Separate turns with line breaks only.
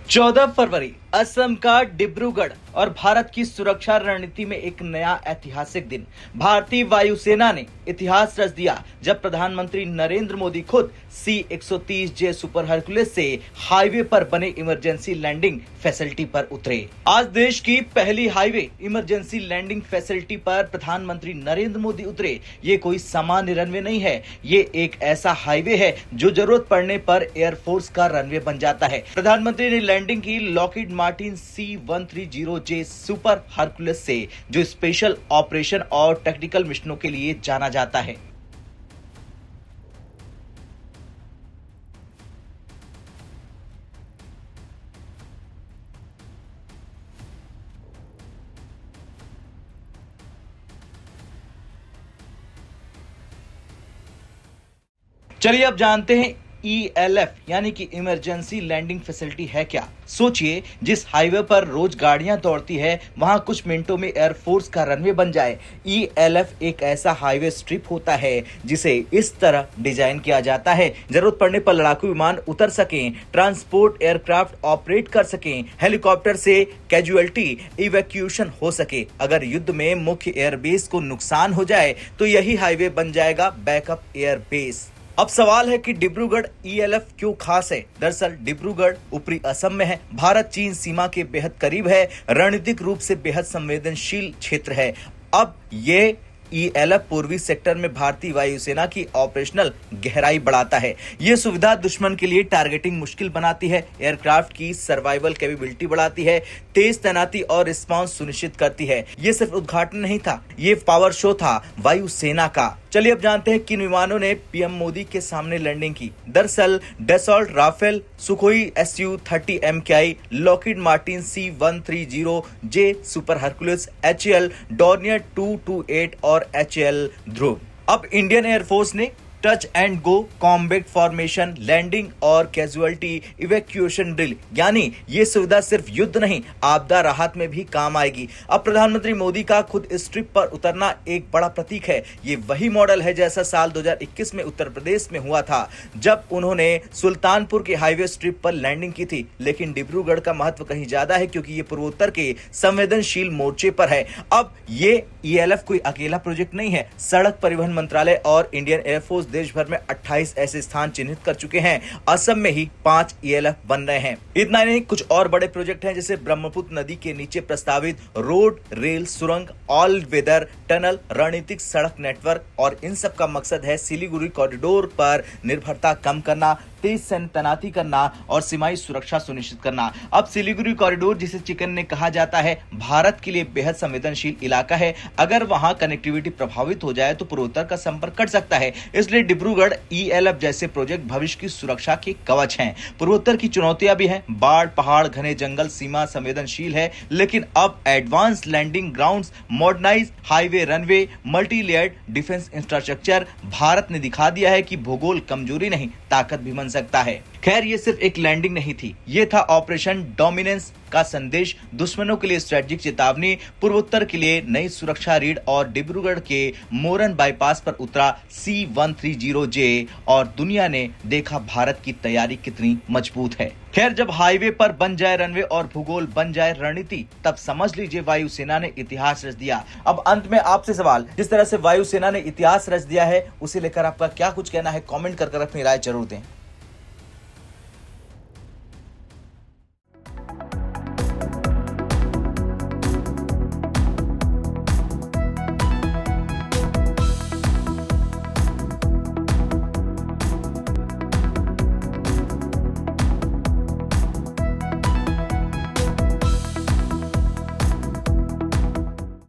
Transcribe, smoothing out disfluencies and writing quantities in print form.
14 फरवरी असम का डिब्रूगढ़ और भारत की सुरक्षा रणनीति में एक नया ऐतिहासिक दिन। भारतीय वायुसेना ने इतिहास रच दिया जब प्रधानमंत्री नरेंद्र मोदी खुद C-130J सुपर हरक्यूलिस से हाईवे पर बने इमरजेंसी लैंडिंग फैसिलिटी पर उतरे। आज देश की पहली हाईवे इमरजेंसी लैंडिंग फैसिलिटी पर प्रधानमंत्री नरेंद्र मोदी उतरे। ये कोई सामान्य रनवे नहीं है, ये एक ऐसा हाईवे है जो जरूरत पड़ने पर एयरफोर्स का रनवे बन जाता है। प्रधानमंत्री ने लैंडिंग की Lockheed Martin C-130J super Hercules से, जो स्पेशल ऑपरेशन और टेक्निकल मिशनों के लिए जाना जाता है। चलिए अब जानते हैं ELF यानी कि इमरजेंसी लैंडिंग फैसिलिटी है क्या। सोचिए, जिस हाईवे पर रोज गाड़ियां दौड़ती है वहां कुछ मिनटों में एयरफोर्स का रनवे बन जाए। ELF एक ऐसा हाईवे स्ट्रिप होता है जिसे इस तरह डिजाइन किया जाता है, जरूरत पड़ने पर लड़ाकू विमान उतर सकें, ट्रांसपोर्ट एयरक्राफ्ट ऑपरेट कर सकें, हेलीकॉप्टर से कैजुअलिटी इवैक्यूएशन हो सके। अगर युद्ध में मुख्य एयरबेस को नुकसान हो जाए तो यही हाईवे बन जाएगा बैकअप एयरबेस। अब सवाल है कि डिब्रूगढ़ ELF क्यों खास है। दरअसल डिब्रूगढ़ ऊपरी असम में है, भारत चीन सीमा के बेहद करीब है, रणनीतिक रूप से बेहद संवेदनशील क्षेत्र है। अब ये ELF पूर्वी सेक्टर में भारतीय वायुसेना की ऑपरेशनल गहराई बढ़ाता है। यह सुविधा दुश्मन के लिए टारगेटिंग मुश्किल बनाती है, एयरक्राफ्ट की सर्वाइवल कैपेबिलिटी बढ़ाती है, तेज तैनाती और रिस्पांस सुनिश्चित करती है। यह सिर्फ उद्घाटन नहीं था, यह पावर शो था वायुसेना का। चलिए अब जानते हैं किन विमानों ने PM मोदी के सामने लैंडिंग की। दरअसल Dassault Rafale, Sukhoi Su-30 MKI, Lockheed Martin C-130J super Hercules, HAL Dornier 228 और HAL ध्रुव। अब इंडियन एयरफोर्स ने touch and go, combat formation, landing और कैजुअलिटी इवैक्यूएशन ड्रिल, यानी ये सुविधा सिर्फ युद्ध नहीं, आपदा राहत में भी काम आएगी। अब प्रधानमंत्री मोदी का खुद इस ट्रिप पर उतरना एक बड़ा प्रतीक है। ये वही मॉडल है जैसा साल 2021 में उत्तर प्रदेश में हुआ था, जब उन्होंने सुल्तानपुर के हाईवे स्ट्रिप पर लैंडिंग की थी। लेकिन डिब्रूगढ़ का महत्व कहीं ज्यादा है क्योंकि ये पूर्वोत्तर के संवेदनशील मोर्चे पर है। अब ये ELF कोई अकेला प्रोजेक्ट नहीं है। सड़क परिवहन मंत्रालय और इंडियन एयरफोर्स देश भर में 28 ऐसे स्थान चिन्हित कर चुके हैं। असम में ही 5 ELF बन रहे हैं। इतना नहीं, कुछ और बड़े प्रोजेक्ट हैं जैसे ब्रह्मपुत्र नदी के नीचे प्रस्तावित रोड, रेल, सुरंग, ऑल वेदर टनल, रणनीतिक सड़क नेटवर्क, और इन सब का मकसद है सिलीगुड़ी कॉरिडोर पर निर्भरता कम करना, तेज सैन्य तैनाती करना और सीमाई सुरक्षा सुनिश्चित करना। अब सिलीगुड़ी कॉरिडोर, जिसे चिकन ने कहा जाता है, भारत के लिए बेहद संवेदनशील इलाका है। अगर वहां कनेक्टिविटी प्रभावित हो जाए तो पूर्वोत्तर का संपर्क कट सकता है। इसलिए डिब्रूगढ़ ELF जैसे प्रोजेक्ट भविष्य की सुरक्षा के कवच हैं। पूर्वोत्तर की चुनौतियां भी हैं, बाढ़, पहाड़, घने जंगल, सीमा संवेदनशील है। लेकिन अब advance landing grounds, modernise highway runway, multi layered defence infrastructure, Bharat ने दिखा दिया है कि भूगोल कमजोरी नहीं, ताकत भी सकता है। खैर, ये सिर्फ एक लैंडिंग नहीं थी, ये था ऑपरेशन डोमिनेंस का संदेश, दुश्मनों के लिए स्ट्रेटेजिक चेतावनी, पूर्वोत्तर के लिए नई सुरक्षा रीढ़। और डिब्रूगढ़ के मोरन बाईपास पर उतरा C-130J और दुनिया ने देखा भारत की तैयारी कितनी मजबूत है। खैर, जब हाईवे पर बन जाए रनवे और भूगोल बन जाए रणनीति, तब समझ लीजिए वायुसेना ने इतिहास रच दिया। अब अंत में आपसे सवाल, जिस तरह से वायुसेना ने इतिहास रच दिया है, उसे लेकर आपका क्या कुछ कहना है? कमेंट कर अपनी राय जरूर दें।